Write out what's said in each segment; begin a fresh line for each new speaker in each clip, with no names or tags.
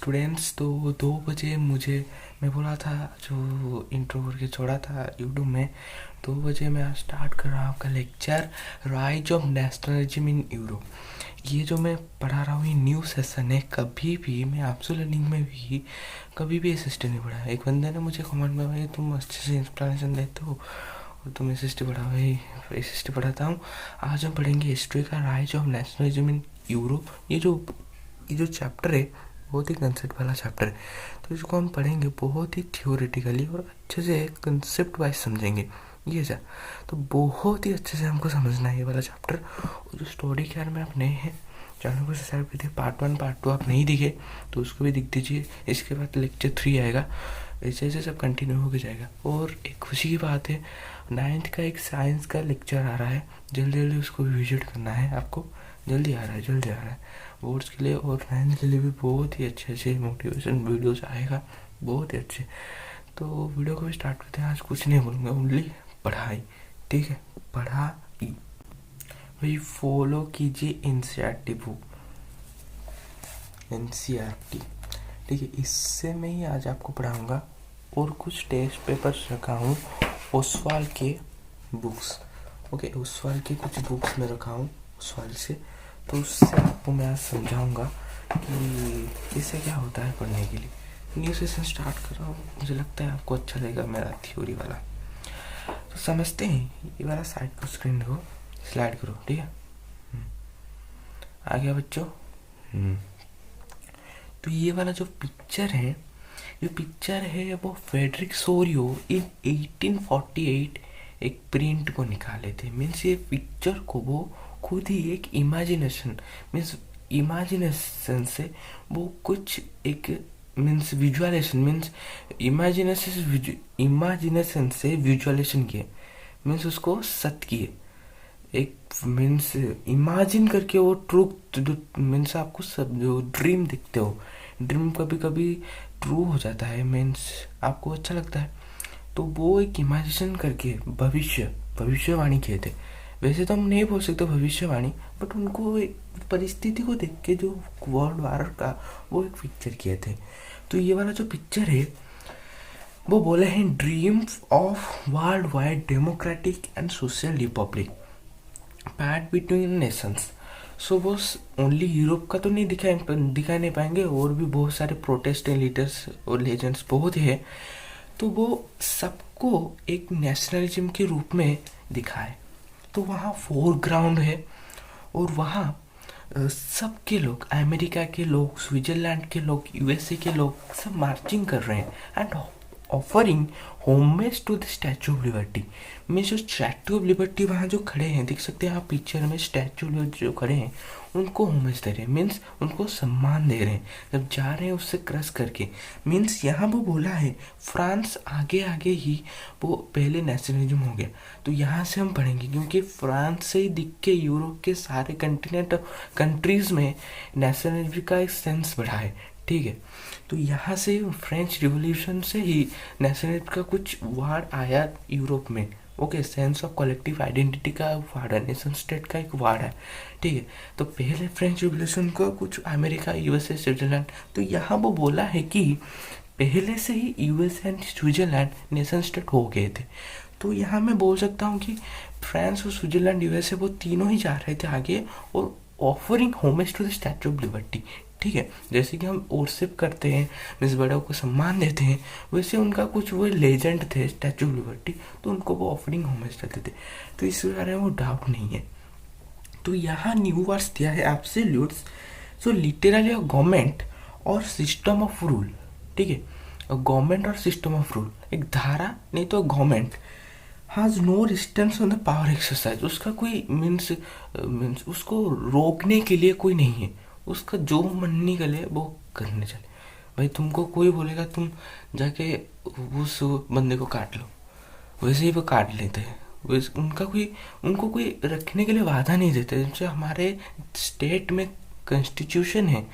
Students. तो 2 बजे मैं बोला था, जो इंट्रो करके छोड़ा था यूट्यूब में, 2 बजे मैं आज स्टार्ट कर रहा हूँ आपका lecture rise of nationalism in Europe. ये जो मैं पढ़ा रहा हूँ ये न्यू सेशन है। कभी भी मैं आपसे लर्निंग में भी कभी भी असिस्टेंट नहीं पढ़ा। एक बंदे ने मुझे कमेंट में, भाई तुम अच्छे से इंस्पिरेशन देते हो और तुम एस पढ़ा, भाई एस पढ़ाता हूँ। आज हम पढ़ेंगे हिस्ट्री का rise of nationalism in Europe. ये जो चैप्टर है बहुत ही कंसेप्ट वाला चैप्टर है, तो इसको हम पढ़ेंगे बहुत ही थियोरेटिकली और अच्छे से कंसेप्ट वाइज समझेंगे। ये जा तो बहुत ही अच्छे से हमको समझना है ये वाला चैप्टर। और जो स्टोरी के बारे में आप नए हैं, चैनल को सब्सक्राइब कीजिए। पार्ट 1 पार्ट 2 आप नहीं दिखे तो उसको भी दिख दीजिए। इसके बाद लेक्चर 3 आएगा, ऐसे ऐसे सब कंटिन्यू होकर जाएगा। और एक खुशी की बात है, 9th का एक साइंस का लेक्चर आ रहा है, जल्दी जल्दी उसको भी विजिट करना है आपको। जल्दी आ रहा है बोर्ड्स के लिए और 9th के लिए भी बहुत ही अच्छे मोटिवेशन वीडियोस आएगा, बहुत ही अच्छे। तो वीडियो को भी स्टार्ट करते हैं। आज कुछ नहीं बोलूँगा, ओनली पढ़ाई, ठीक है, पढ़ाई। भाई फॉलो कीजिए एनसीईआरटी बुक, एनसीईआरटी, ठीक है। इससे मैं ही आज आपको पढ़ाऊँगा और कुछ टेस्ट पेपर्स रखा हूँ ओसवाल के बुक्स, ओके। ओसवाल के कुछ बुक्स में रखा हूँ ओसवाल से, तो उससे आपको मैं आज समझाऊंगा कि इससे क्या होता है पढ़ने के लिए। न्यू सेशन स्टार्ट कर रहा हूँ, मुझे लगता है आपको अच्छा लगेगा मेरा थ्योरी वाला। तो समझते हैं, ये वाला साइड को स्क्रीन को स्लाइड करो, ठीक है। आ गया बच्चों। तो ये वाला जो पिक्चर है वो फ्रेडरिक सोरियो इन 1848 एक प्रिंट को निकाले थे। मीन्स ये पिक्चर को वो खुद ही एक इमेजिनेशन से वो कुछ एक मीन्स विजुअलाइजेशन मीन्स इमेजिनेशन से विजुअलाइजेशन किए, मीन्स उसको सत्य किए। एक मीन्स इमेजिन करके वो ट्रूथ मीन्स आपको सब जो ड्रीम दिखते हो, ड्रीम कभी कभी ट्रू हो जाता है, मीन्स आपको अच्छा लगता है, तो वो एक इमेजिनेशन करके भविष्यवाणी किए थे। वैसे तो हम नहीं बोल सकते भविष्यवाणी, बट उनको एक परिस्थिति को देख के जो वर्ल्ड वार का वो एक पिक्चर किए थे। तो ये वाला जो पिक्चर है वो बोले हैं dream of world wide democratic and social republic pact between nations. So वो ओनली यूरोप का तो नहीं दिखा नहीं पाएंगे, और भी बहुत सारे प्रोटेस्टेंट लीडर्स और लेजेंड्स बहुत है, तो वो सबको एक नेशनलिज्म के रूप में दिखाए। तो वहाँ फोरग्राउंड है और वहाँ सबके लोग, अमेरिका के लोग, स्विट्जरलैंड के लोग, यूएसए के लोग सब मार्चिंग कर रहे हैं and offering homage to the Statue of Liberty. Means जो स्टैचू ऑफ लिबर्टी वहाँ जो खड़े हैं, देख सकते हैं आप पिक्चर में, स्टैचू ऑफ लिबर्टी जो खड़े हैं उनको होमेज दे रहे हैं, मीन्स उनको सम्मान दे रहे हैं जब जा रहे हैं उससे क्रश करके। मीन्स यहाँ वो बोला है फ्रांस आगे आगे ही वो पहले नेशनलिज्म हो गया। तो यहाँ से हम पढ़ेंगे, क्योंकि फ्रांस से ही दिख के यूरोप के सारे कंट्रीज में नेशनलिज्म का एक सेंस बढ़ा है, ठीक है। तो यहाँ से फ्रेंच रिवॉल्यूशन से ही नेशनलिज्म का कुछ वर्ड आया यूरोप में, okay. Sense of collective identity का वर्ड है, नेशन स्टेट का एक वर्ड है, ठीक है। तो पहले फ्रेंच रिवॉल्यूशन का कुछ अमेरिका, यूएसए, स्विट्जरलैंड, तो यहाँ वो बोला है कि पहले से ही USA and Switzerland nation state हो गए थे। तो यहाँ मैं बोल सकता हूँ कि फ्रांस और स्विट्जरलैंड, यूएसए वो तीनों ही जा रहे थे आगे और offering homage to the Statue of Liberty, ठीक है। जैसे कि हम वर्शिप करते हैं, मीन्स बड़ों को सम्मान देते हैं, वैसे उनका कुछ वो लेजेंड थे स्टैचू ऑफ लिबर्टी, तो उनको वो ऑफरिंग होमेज करते थे। तो इस बारे में वो डाउट नहीं है। तो यहाँ न्यू वर्ड्स दिया है एब्सोल्यूट्स, सो लिटरली गवर्नमेंट और सिस्टम ऑफ रूल, ठीक है। गवर्नमेंट और सिस्टम ऑफ रूल, एक धारा नहीं तो government has no restrictions on the power exercise. उसका कोई मीन्स उसको रोकने के लिए कोई नहीं है, उसका जो मन निकले वो करने चले। भाई तुमको कोई बोलेगा तुम जाके उस बंदे को काट लो, वैसे ही वो काट लेते हैं। वैसे उनको कोई रखने के लिए वादा नहीं देते। जैसे हमारे स्टेट में कॉन्स्टिट्यूशन है,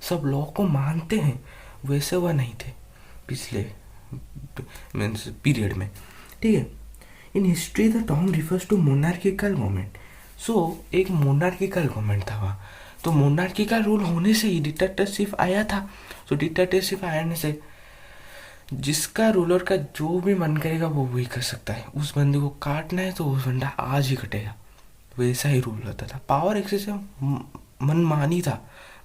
सब लॉ को मानते हैं, वैसे वह नहीं थे पिछले मीन्स पीरियड में, ठीक है। In history the term refers to monarchical government. So एक मोनार्किकल गवर्नमेंट था वहाँ। तो मोनार्की का रूल होने से ही डिक्टेटरशिप आया था। तो डिक्टेटरशिप आने से जिसका रूलर का जो भी मन करेगा वो वही कर सकता है। उस बंदे को काटना है तो उस बंदा आज ही कटेगा। वैसा ही रूल रहता था। पावर एक्सेसिव मनमानी था।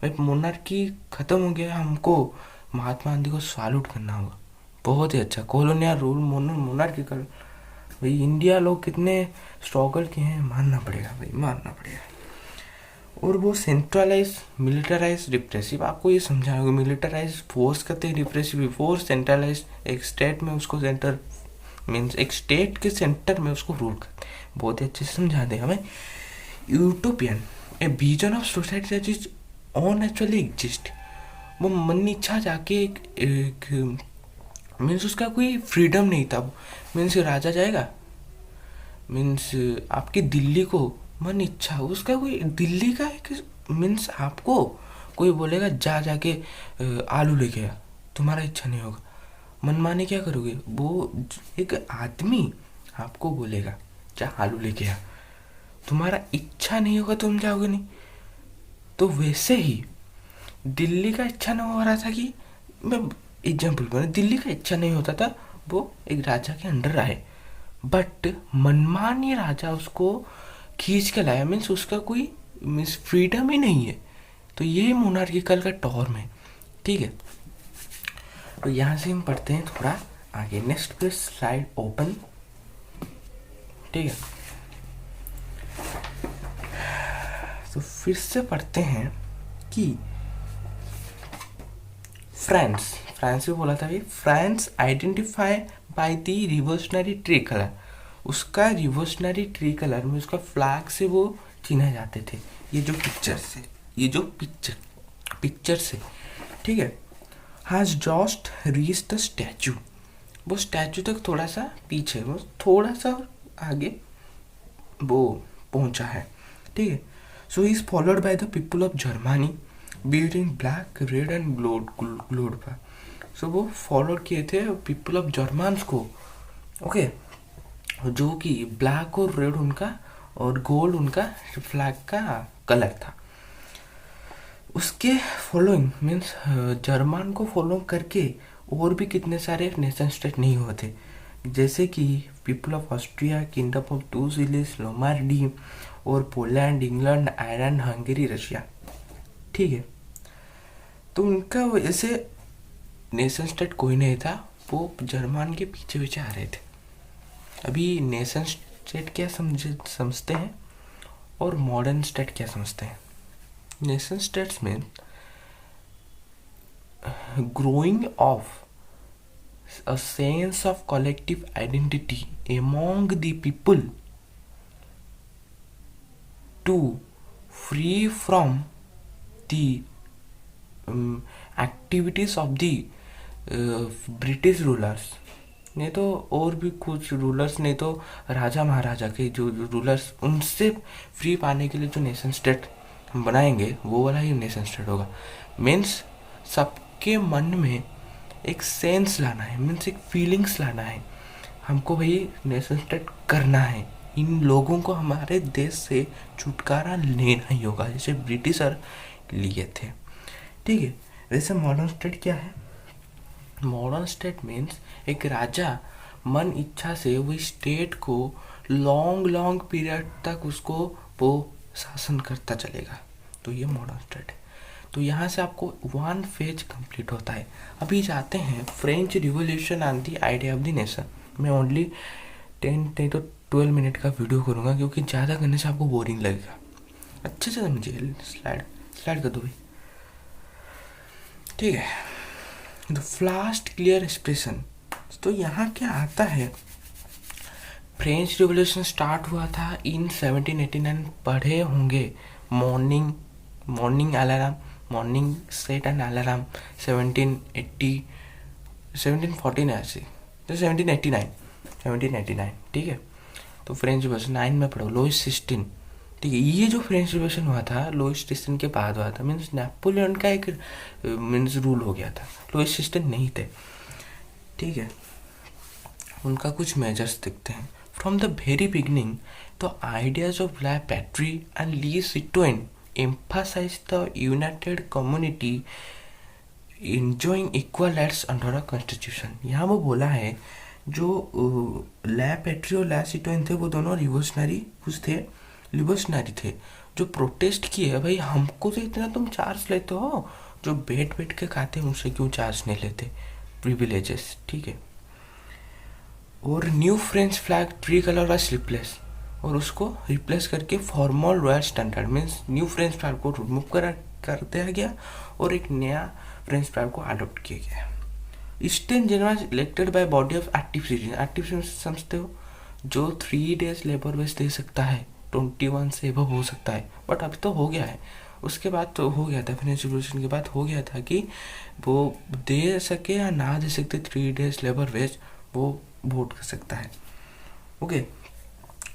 भाई मोनार्की खत्म हो गया, हमको महात्मा गांधी को सैल्यूट करना होगा। बहुत ही अच्छा कॉलोनियल रूल मोनार्किकल। भाई इंडिया लोग कितने स्ट्रगल किए हैं, मानना पड़ेगा भाई, मानना पड़ेगा। और वो सेंट्रलाइज मिलिटराइज रिप्रेसिव, आपको ये समझाएगा। मिलिटराइज फोर्स करते हैं, रिप्रेसिव फोर्स। सेंट्रलाइज एक स्टेट में उसको सेंटर मीन्स एक स्टेट के सेंटर में उसको रूल करते हैं। बहुत ही अच्छे से समझा दे हमें। Utopian a vision of society that is on actually exist. वो मन इच्छा जाके एक मीन्स उसका कोई फ्रीडम नहीं था। मीन्स राजा जाएगा, मीन्स आपकी दिल्ली को मन इच्छा, उसका कोई दिल्ली का एक मीन्स आपको कोई बोलेगा जा जाके आलू लेके आ, तुम्हारा इच्छा नहीं होगा, मन माने क्या करोगे? वो एक आदमी आपको बोलेगा जा आलू लेके आ, तुम्हारा इच्छा नहीं होगा, तुम जाओगे नहीं। तो वैसे ही दिल्ली का इच्छा नहीं हो रहा था कि, मैं एग्जाम्पल बना, दिल्ली का इच्छा नहीं होता था वो एक राजा के अंडर आए, बट मनमानी राजा उसको खींच के लाया। मीन्स उसका कोई मीन्स फ्रीडम ही नहीं है। तो ये मोनार्किकल का टॉर्म है। ठीक है, तो यहाँ से हम पढ़ते हैं थोड़ा आगे। नेक्स्ट पे स्लाइड ओपन। ठीक है, तो फिर से पढ़ते हैं कि फ्रांस भी बोला था भाई। France identify by the revolutionary tree colour. उसका रिवोल्यूशनरी ट्री कलर में उसका फ्लैग से वो चिन्हे जाते थे। ये जो पिक्चर से ठीक है। Has just reach the statue. वो स्टैचू तक थोड़ा सा पीछे, वो थोड़ा सा आगे वो पहुंचा है। ठीक है, so he is followed by the people of Germany wearing black, red and gold पर। सो वो फॉलो किए थे पीपल ऑफ जर्मन्स को। ओके, जो कि ब्लैक और रेड उनका और गोल्ड उनका फ्लैग का कलर था। उसके फॉलोइंग मीन्स जर्मन को फॉलो करके और भी कितने सारे नेशन स्टेट नहीं हुए थे, जैसे कि people of Austria, kingdom of two Sicilies, Lombardy और Poland, England, Ireland, Hungary, Russia. ठीक है, तो उनका वैसे नेशन स्टेट कोई नहीं था, वो जर्मन के पीछे पीछे आ रहे थे। अभी नेशन स्टेट क्या समझते हैं और मॉडर्न स्टेट क्या समझते हैं? नेशन स्टेट्स में growing of a sense of collective identity among the people to free from the activities of the British rulers. नहीं तो और भी कुछ रूलर्स, नहीं तो राजा महाराजा के जो रूलर्स, उनसे फ्री पाने के लिए जो नेशन स्टेट हम बनाएंगे वो वाला ही नेशन स्टेट होगा। मीन्स सबके मन में एक सेंस लाना है, मीन्स एक फीलिंग्स लाना है। हमको भाई नेशन स्टेट करना है, इन लोगों को हमारे देश से छुटकारा लेना ही होगा, जैसे ब्रिटिशर लिए थे। ठीक है, वैसे मॉडर्न स्टेट क्या है? मॉडर्न स्टेट मीन्स एक राजा मन इच्छा से वो स्टेट को लॉन्ग पीरियड तक उसको वो शासन करता चलेगा। तो ये मॉडर्न स्टेट है। तो यहाँ से आपको वन फेज कंप्लीट होता है। अभी जाते हैं French revolution and the idea of the nation. मैं ओनली 10 नहीं तो 12 मिनट का वीडियो करूँगा, क्योंकि ज़्यादा करने से आपको बोरिंग लगेगा। अच्छे से समझिए। स्लाइड कर दो भाई। ठीक है, द फास्ट क्लियर एक्सप्रेशन। तो यहाँ क्या आता है, फ्रेंच रिवॉल्यूशन स्टार्ट हुआ था इन 1789। पढ़े होंगे morning alarm, morning set and alarm 1714 ऐसे, तो 1789। ठीक है, तो फ्रेंच रिवॉल्यूशन 9 में पढ़ो, लुईस 16। ठीक है, ये जो फ्रेंच रिवॉल्यूशन हुआ था लुईस 16 के बाद हुआ था। मीन्स नेपोलियन का एक मीन्स रूल हो गया था, लुईस 16 नहीं थे। ठीक है, उनका कुछ मेजर्स दिखते हैं। From the very beginning the ideas of ला पैट्री एंड ली सिटोइन emphasize the united community enjoying equal rights under a constitution। यहाँ वो बोला है जो ला पेट्री और ला सिटोइन थे वो दोनों रिवोल्यूशनरी थे जो प्रोटेस्ट किए। भाई हमको तो इतना तुम चार्ज लेते हो, जो बैठ बैठ के खाते हैं उनसे क्यों चार्ज नहीं लेते, प्रिविलेजेस, ठीक है। और new French flag tree colour was replace, और उसको रिप्लेस करके formal royal standard means new French flag को रिमूव कर दिया गया और एक नया फ्रेंच फ्लैग को अडॉप्ट किया गया। Eastern general elected by body of active citizen. Active समझते हो, जो 3 days लेबर वेज दे सकता है, 21 से एबव हो सकता है, बट अभी तो हो गया है। उसके बाद तो हो गया था, फाइनेंशियल रेवोल्यूशन के बाद हो गया था कि वो दे सके या ना दे सकते 3 days लेबर वेज, वो वोट कर सकता है। ओके,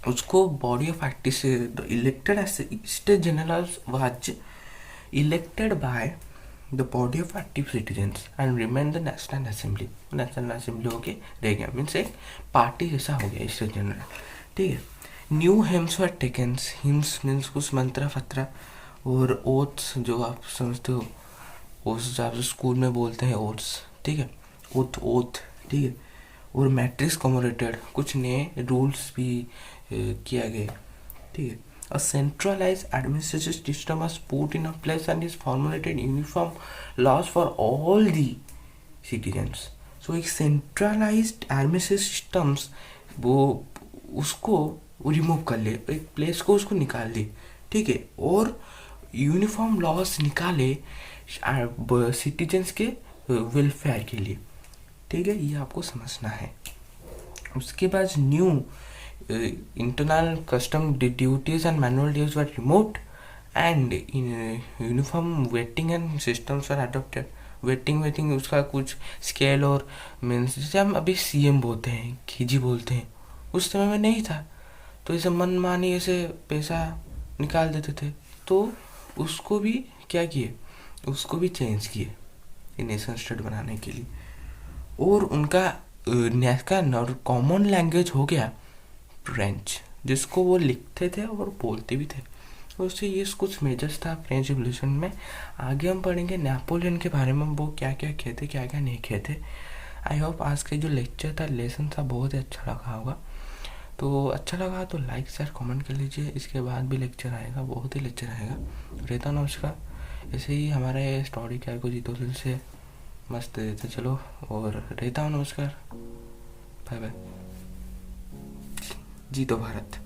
उसको बॉडी ऑफ एक्टिव से elected as state general was elected by the body of active citizens and remain the national assembly. National assembly होके रह गया, मीन्स एक पार्टी जैसा हो गया स्टेट जनरल, ठीक है। न्यू हेम्स वर टेकन्स, हिम्स मीन्स कुछ मंत्रा फत्रा, और ओथ्स जो आप समझते हो, ओथ्स जो आप स्कूल में बोलते हैं ओथ्स, ठीक है, ओथ, ठीक है। और मैट्रिक्स कमोरेटेड, कुछ नए रूल्स भी किया गया, ठीक है। A centralized administrative system was put in a place and is formulated uniform laws for all the citizens. So एक centralized administrative systems वो उसको रिमूव कर ले, एक प्लेस को उसको निकाल दे, ठीक है, और यूनिफॉर्म लॉज निकाले सिटीजन्स के वेलफेयर के लिए, ठीक है, ये आपको समझना है। उसके बाद new internal custom duties and manual duties were removed and uniform weighting and systems were adopted। Waiting उसका कुछ स्केल और मीन्स जैसे हम अभी सीएम बोलते हैं, खीजी बोलते हैं, उस समय में नहीं था, तो इसे मनमानी ऐसे पैसा निकाल देते थे, तो उसको भी क्या किए, उसको भी चेंज किए नेशन स्टेट बनाने के लिए। और उनका कॉमन लैंग्वेज हो गया फ्रेंच, जिसको वो लिखते थे और बोलते भी थे। तो उससे ये कुछ मेजर्स था फ्रेंच रिवोल्यूशन में। आगे हम पढ़ेंगे नेपोलियन के बारे में, वो क्या क्या कहते क्या क्या नहीं कहते। आई होप आज का जो लेक्चर था, लेसन था, बहुत ही अच्छा लगा होगा। तो अच्छा लगा तो लाइक शेयर कमेंट कर लीजिए। इसके बाद भी लेक्चर आएगा, बहुत ही लेक्चर आएगा। रहता नमस्कार। ऐसे ही हमारे स्टोरी क्या को जीतो दिल से मस्त देते चलो, और रहता हूँ नमस्कार, बाय बाय। जीतो भारत।